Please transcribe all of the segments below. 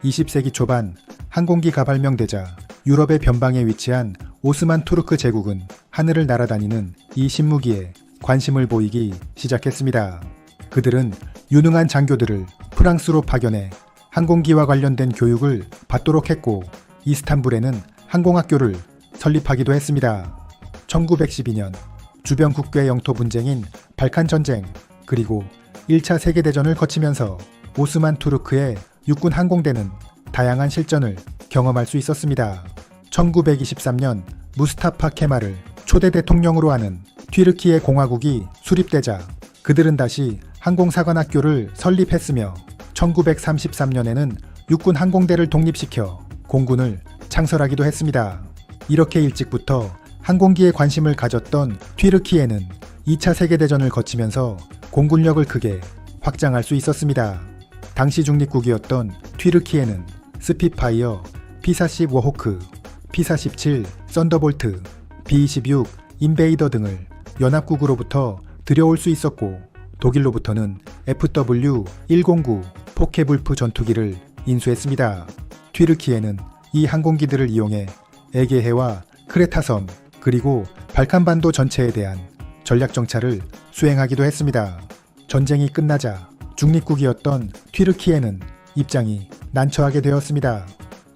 20세기 초반 항공기가 발명되자 유럽의 변방에 위치한 오스만 투르크 제국은 하늘을 날아다니는 이 신무기에 관심을 보이기 시작했습니다. 그들은 유능한 장교들을 프랑스로 파견해 항공기와 관련된 교육을 받도록 했고 이스탄불에는 항공학교를 설립하기도 했습니다. 1912년 주변 국가의 영토 분쟁인 발칸 전쟁 그리고 1차 세계대전을 거치면서 오스만 투르크의 육군 항공대는 다양한 실전을 경험할 수 있었습니다. 1923년 무스타파 케말을 초대 대통령으로 하는 튀르키예 공화국이 수립되자 그들은 다시 항공사관학교를 설립했으며 1933년에는 육군 항공대를 독립시켜 공군을 창설하기도 했습니다. 이렇게 일찍부터 항공기에 관심을 가졌던 튀르키예는 2차 세계대전을 거치면서 공군력을 크게 확장할 수 있었습니다. 당시 중립국이었던 튀르키예는 스피파이어, P-40 워호크, P-47 썬더볼트, B-26 인베이더 등을 연합국으로부터 들여올 수 있었고 독일로부터는 FW-109 포케불프 전투기를 인수했습니다. 튀르키예는 이 항공기들을 이용해 에게해와 크레타섬 그리고 발칸반도 전체에 대한 전략정찰을 수행하기도 했습니다. 전쟁이 끝나자 중립국이었던 튀르키예는 입장이 난처하게 되었습니다.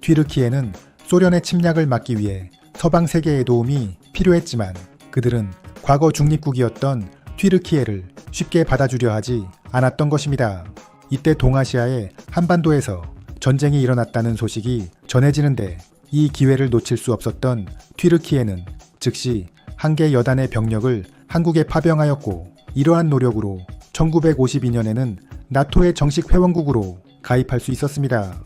튀르키예는 소련의 침략을 막기 위해 서방 세계의 도움이 필요했지만 그들은 과거 중립국이었던 튀르키예를 쉽게 받아주려 하지 않았던 것입니다. 이때 동아시아의 한반도에서 전쟁이 일어났다는 소식이 전해지는데 이 기회를 놓칠 수 없었던 튀르키예는 즉시 한개 여단의 병력을 한국에 파병하였고 이러한 노력으로 1952년에는 나토의 정식 회원국으로 가입할 수 있었습니다.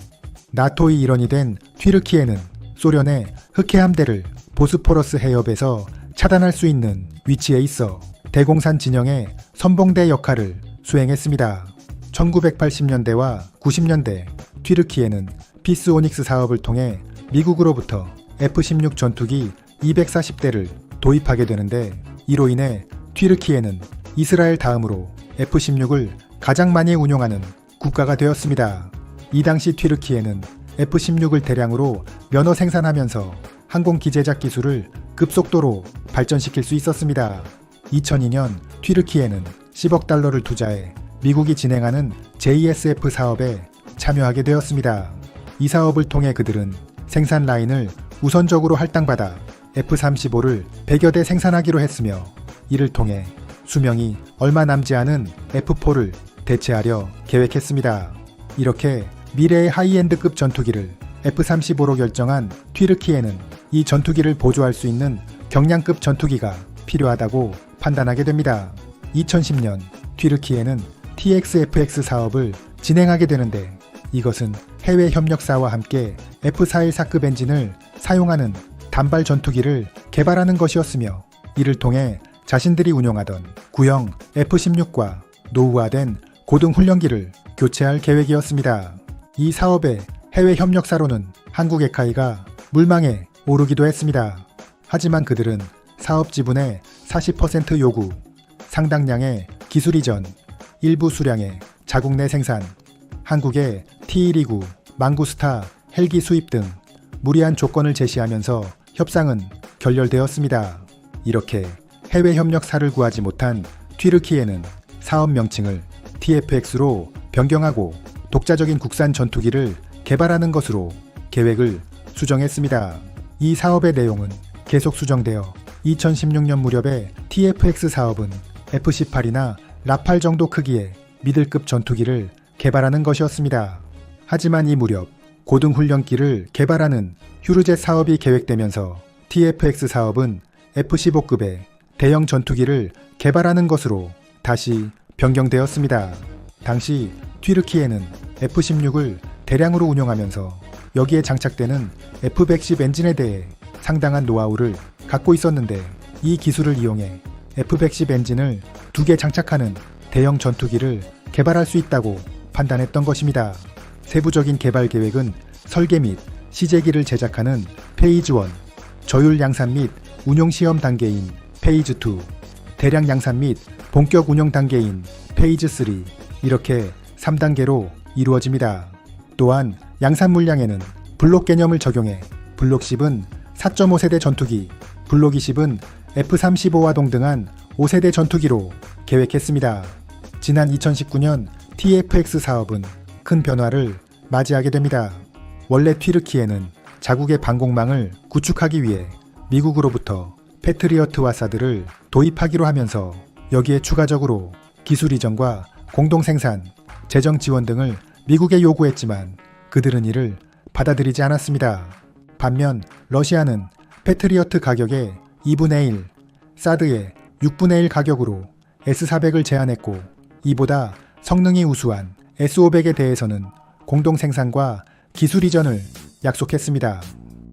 나토의 일원이 된 튀르키예는 소련의 흑해함대를 보스포러스 해협에서 차단할 수 있는 위치에 있어 대공산 진영의 선봉대 역할을 수행했습니다. 1980년대와 90년대 튀르키예는 피스 오닉스 사업을 통해 미국으로부터 F-16 전투기 240대를 도입하게 되는데 이로 인해 튀르키예는 이스라엘 다음으로 F-16을 가장 많이 운용하는 국가가 되었습니다. 이 당시 튀르키예는 F-16을 대량으로 면허 생산하면서 항공기 제작 기술을 급속도로 발전시킬 수 있었습니다. 2002년 튀르키예는 10억 달러를 투자해 미국이 진행하는 JSF 사업에 참여하게 되었습니다. 이 사업을 통해 그들은 생산 라인을 우선적으로 할당받아 F-35를 100여 대 생산하기로 했으며 이를 통해 수명이 얼마 남지 않은 F-4를 대체하려 계획했습니다. 이렇게 미래의 하이엔드급 전투기를 F-35로 결정한 튀르키예는 이 전투기를 보조할 수 있는 경량급 전투기가 필요하다고 판단하게 됩니다. 2010년 튀르키예는 TXFX 사업을 진행하게 되는데 이것은 해외 협력사와 함께 F-414급 엔진을 사용하는 단발 전투기를 개발하는 것이었으며 이를 통해 자신들이 운용하던 구형 F-16과 노후화된 고등 훈련기를 교체할 계획이었습니다. 이 사업의 해외 협력사로는 한국 에카이가 물망에 오르기도 했습니다. 하지만 그들은 사업 지분의 40% 요구, 상당량의 기술 이전, 일부 수량의 자국 내 생산, 한국의 T-129, 망구스타 헬기 수입 등 무리한 조건을 제시하면서 협상은 결렬되었습니다. 이렇게 해외 협력사를 구하지 못한 튀르키예는 사업 명칭을 TFX로 변경하고 독자적인 국산 전투기를 개발하는 것으로 계획을 수정했습니다. 이 사업의 내용은 계속 수정되어 2016년 무렵에 TFX 사업은 F-18이나 라팔 정도 크기의 미들급 전투기를 개발하는 것이었습니다. 하지만 이 무렵 고등훈련기를 개발하는 휴르젯 사업이 계획되면서 TFX 사업은 F-15급의 대형 전투기를 개발하는 것으로 다시 변경되었습니다. 당시 튀르키예는 F-16을 대량으로 운용하면서 여기에 장착되는 F-110 엔진에 대해 상당한 노하우를 갖고 있었는데 이 기술을 이용해 F-110 엔진을 2개 장착하는 대형 전투기를 개발할 수 있다고 판단했던 것입니다. 세부적인 개발 계획은 설계 및 시제기를 제작하는 페이지 1, 저율 양산 및 운용 시험 단계인 페이지 2, 대량 양산 및 본격 운용 단계인 페이지 3 이렇게 3단계로 이루어집니다. 또한 양산 물량에는 블록 개념을 적용해 블록 10은 4.5세대 전투기, 블록 20은 F-35와 동등한 5세대 전투기로 계획했습니다. 지난 2019년 TFX 사업은 큰 변화를 맞이하게 됩니다. 원래 튀르키예는 자국의 방공망을 구축하기 위해 미국으로부터 패트리어트와 사드를 도입하기로 하면서 여기에 추가적으로 기술 이전과 공동 생산, 재정 지원 등을 미국에 요구했지만 그들은 이를 받아들이지 않았습니다. 반면 러시아는 패트리어트 가격의 2분의 1, 사드의 6분의 1 가격으로 S-400을 제안했고 이보다 성능이 우수한 S-500에 대해서는 공동 생산과 기술 이전을 약속했습니다.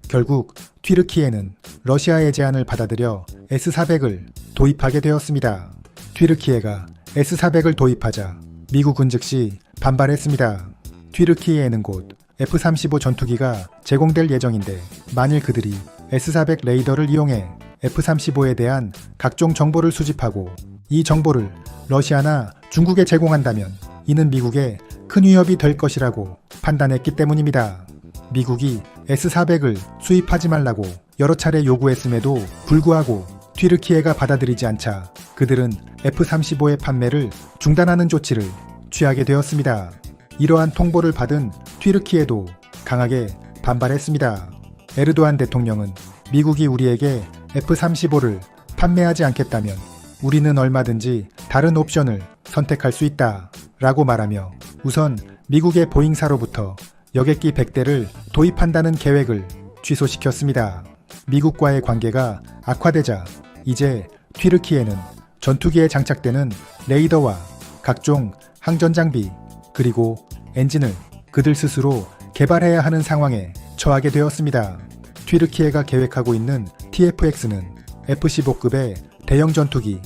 결국 튀르키예는 러시아의 제안을 받아들여 S-400을 도입하게 되었습니다. 튀르키예가 S-400을 도입하자 미국은 즉시 반발했습니다. 튀르키예에는 곧 F-35 전투기가 제공될 예정인데 만일 그들이 S-400 레이더를 이용해 F-35에 대한 각종 정보를 수집하고 이 정보를 러시아나 중국에 제공한다면 이는 미국에 큰 위협이 될 것이라고 판단했기 때문입니다. 미국이 S-400을 수입하지 말라고 여러 차례 요구했음에도 불구하고 튀르키예가 받아들이지 않자 그들은 F-35의 판매를 중단하는 조치를 취하게 되었습니다. 이러한 통보를 받은 튀르키예도 강하게 반발했습니다. 에르도안 대통령은 미국이 우리에게 F-35를 판매하지 않겠다면 우리는 얼마든지 다른 옵션을 선택할 수 있다 라고 말하며 우선 미국의 보잉사로부터 여객기 100대를 도입한다는 계획을 취소시켰습니다. 미국과의 관계가 악화되자 이제 튀르키예는 전투기에 장착되는 레이더와 각종 항전장비 그리고 엔진을 그들 스스로 개발해야 하는 상황에 처하게 되었습니다. 튀르키예가 계획하고 있는 TFX는 F-15급의 대형 전투기,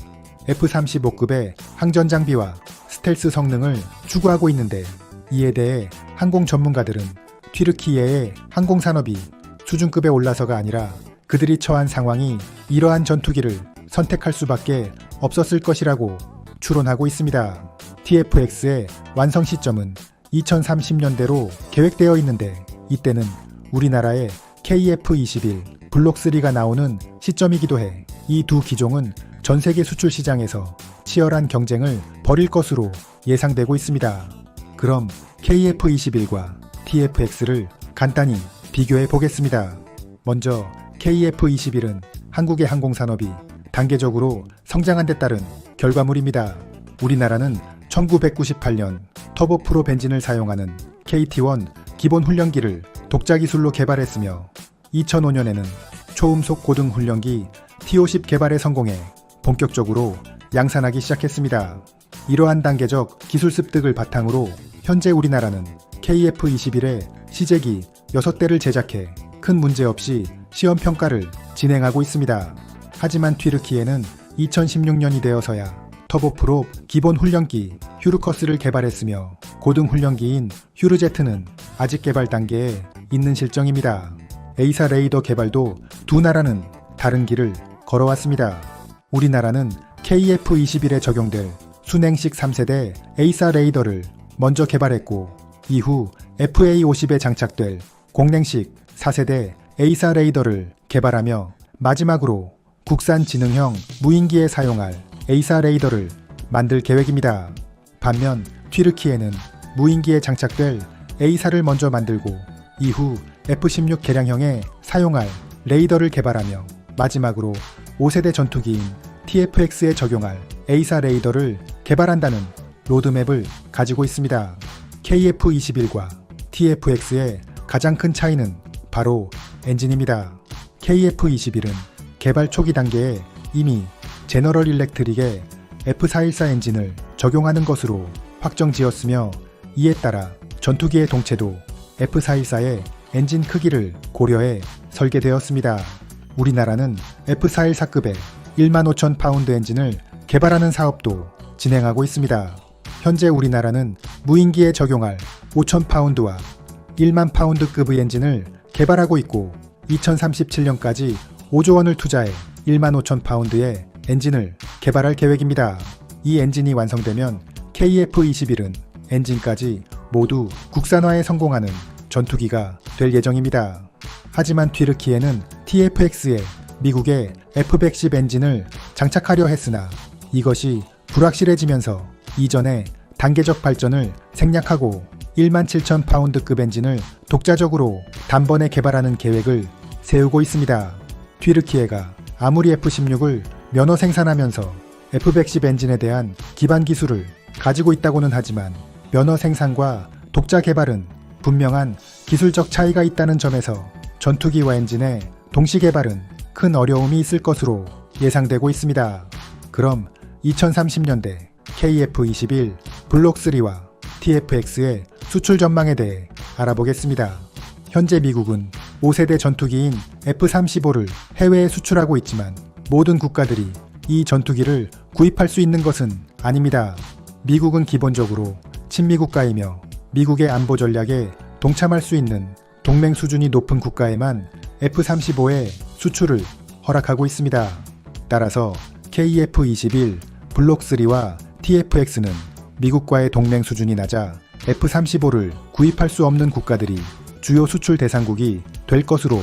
F-35급의 항전장비와 스텔스 성능을 추구하고 있는데 이에 대해 항공 전문가들은 튀르키예의 항공산업이 수준급에 올라서가 아니라 그들이 처한 상황이 이러한 전투기를 선택할 수밖에 없었을 것이라고 추론하고 있습니다. TFX의 완성 시점은 2030년대로 계획되어 있는데 이때는 우리나라의 KF-21 블록3가 나오는 시점이기도 해 이 두 기종은 전 세계 수출 시장에서 치열한 경쟁을 벌일 것으로 예상되고 있습니다. 그럼 KF-21과 TFX를 간단히 비교해 보겠습니다. 먼저 KF-21은 한국의 항공산업이 단계적으로 성장한 데 따른 결과물입니다. 우리나라는 1998년 터보프롭 엔진을 사용하는 KT-1 기본 훈련기를 독자 기술로 개발했으며 2005년에는 초음속 고등 훈련기 T-50 개발에 성공해 본격적으로 양산하기 시작했습니다. 이러한 단계적 기술 습득을 바탕으로 현재 우리나라는 KF-21의 시제기 6대를 제작해 큰 문제 없이 시험평가를 진행하고 있습니다. 하지만 튀르키예는 2016년이 되어서야 터보프롭 기본 훈련기 휴르커스를 개발했으며 고등 훈련기인 휴르제트는 아직 개발 단계에 있는 실정입니다. A사 레이더 개발도 두 나라는 다른 길을 걸어왔습니다. 우리나라는 KF-21에 적용될 순행식 3세대 A사 레이더를 먼저 개발했고 이후 FA-50에 장착될 공냉식 4세대 A사 레이더를 개발하며 마지막으로 국산 지능형 무인기에 사용할 A사 레이더를 만들 계획입니다. 반면 튀르키예는 무인기에 장착될 A사를 먼저 만들고 이후 F-16 개량형에 사용할 레이더를 개발하며 마지막으로 5세대 전투기인 TFX에 적용할 A사 레이더를 개발한다는 로드맵을 가지고 있습니다. KF-21과 TFX의 가장 큰 차이는 바로 엔진입니다. KF-21은 개발 초기 단계에 이미 제너럴 일렉트릭의 F414 엔진을 적용하는 것으로 확정지었으며 이에 따라 전투기의 동체도 F414의 엔진 크기를 고려해 설계되었습니다. 우리나라는 F414급의 15,000파운드 엔진을 개발하는 사업도 진행하고 있습니다. 현재 우리나라는 무인기에 적용할 5,000파운드와 1만 파운드급의 엔진을 개발하고 있고 2037년까지 5조 원을 투자해 1만 5천 파운드의 엔진을 개발할 계획입니다. 이 엔진이 완성되면 KF-21은 엔진까지 모두 국산화에 성공하는 전투기가 될 예정입니다. 하지만 튀르키예는 TFX에 미국의 F-110 엔진을 장착하려 했으나 이것이 불확실해지면서 이전에 단계적 발전을 생략하고 17,000파운드급 엔진을 독자적으로 단번에 개발하는 계획을 세우고 있습니다. 튀르키예가 아무리 F-16을 면허 생산하면서 F-110 엔진에 대한 기반 기술을 가지고 있다고는 하지만 면허 생산과 독자 개발은 분명한 기술적 차이가 있다는 점에서 전투기와 엔진의 동시 개발은 큰 어려움이 있을 것으로 예상되고 있습니다. 그럼 2030년대 KF-21 블록3와 TFX의 수출 전망에 대해 알아보겠습니다. 현재 미국은 5세대 전투기인 F-35를 해외에 수출하고 있지만 모든 국가들이 이 전투기를 구입할 수 있는 것은 아닙니다. 미국은 기본적으로 친미국가이며 미국의 안보 전략에 동참할 수 있는 동맹 수준이 높은 국가에만 F-35의 수출을 허락하고 있습니다. 따라서 KF-21 블록3와 TFX는 미국과의 동맹 수준이 낮아 F-35를 구입할 수 없는 국가들이 주요 수출 대상국이 될 것으로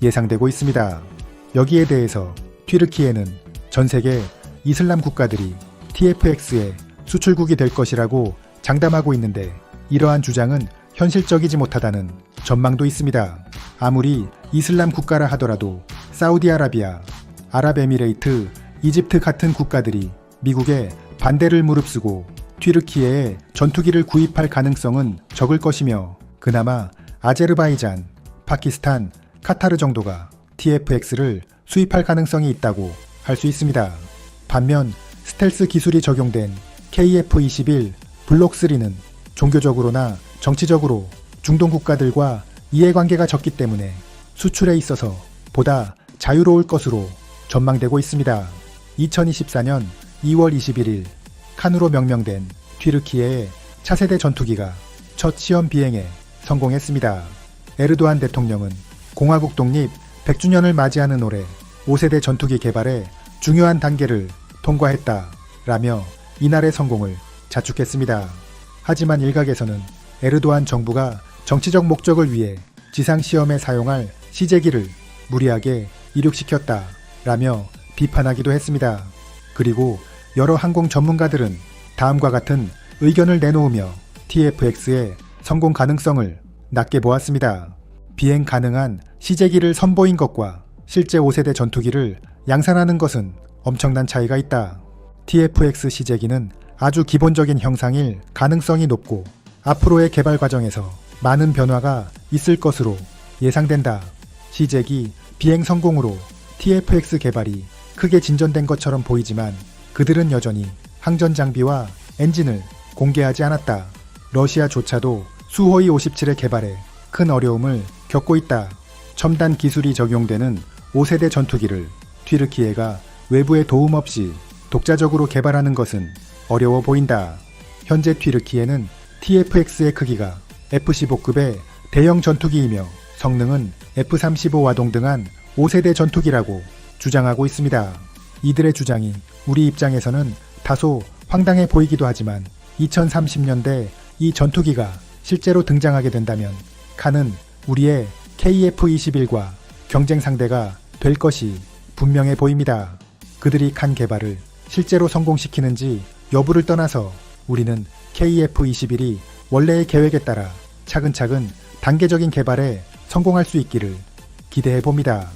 예상되고 있습니다. 여기에 대해서 튀르키예는 전 세계 이슬람 국가들이 TFX의 수출국이 될 것이라고 장담하고 있는데 이러한 주장은 현실적이지 못하다는 전망도 있습니다. 아무리 이슬람 국가라 하더라도 사우디아라비아, 아랍에미레이트, 이집트 같은 국가들이 미국의 반대를 무릅쓰고 튀르키예의 전투기를 구입할 가능성은 적을 것이며 그나마 아제르바이잔, 파키스탄, 카타르 정도가 TFX를 수입할 가능성이 있다고 할 수 있습니다. 반면 스텔스 기술이 적용된 KF-21 블록3는 종교적으로나 정치적으로 중동 국가들과 이해관계가 적기 때문에 수출에 있어서 보다 자유로울 것으로 전망되고 있습니다. 2024년 2월 21일 칸으로 명명된 튀르키예의 차세대 전투기가 첫 시험 비행에 성공했습니다. 에르도안 대통령은 공화국 독립 100주년을 맞이하는 올해 5세대 전투기 개발에 중요한 단계를 통과했다라며 이날의 성공을 자축했습니다. 하지만 일각에서는 에르도안 정부가 정치적 목적을 위해 지상시험에 사용할 시제기를 무리하게 이륙시켰다라며 비판하기도 했습니다. 그리고 여러 항공 전문가들은 다음과 같은 의견을 내놓으며 TFX의 성공 가능성을 낮게 보았습니다. 비행 가능한 시제기를 선보인 것과 실제 5세대 전투기를 양산하는 것은 엄청난 차이가 있다. TFX 시제기는 아주 기본적인 형상일 가능성이 높고 앞으로의 개발 과정에서 많은 변화가 있을 것으로 예상된다. 시제기 비행 성공으로 TFX 개발이 크게 진전된 것처럼 보이지만 그들은 여전히 항전 장비와 엔진을 공개하지 않았다. 러시아조차도 수호이 57의 개발에 큰 어려움을 겪고 있다. 첨단 기술이 적용되는 5세대 전투기를 튀르키예가 외부의 도움 없이 독자적으로 개발하는 것은 어려워 보인다. 현재 튀르키예는 TFX의 크기가 F-15급의 대형 전투기이며 성능은 F-35와 동등한 5세대 전투기라고 주장하고 있습니다. 이들의 주장이 우리 입장에서는 다소 황당해 보이기도 하지만 2030년대 이 전투기가 실제로 등장하게 된다면 칸은 우리의 KF-21과 경쟁 상대가 될 것이 분명해 보입니다. 그들이 칸 개발을 실제로 성공시키는지 여부를 떠나서 우리는 KF-21이 원래의 계획에 따라 차근차근 단계적인 개발에 성공할 수 있기를 기대해 봅니다.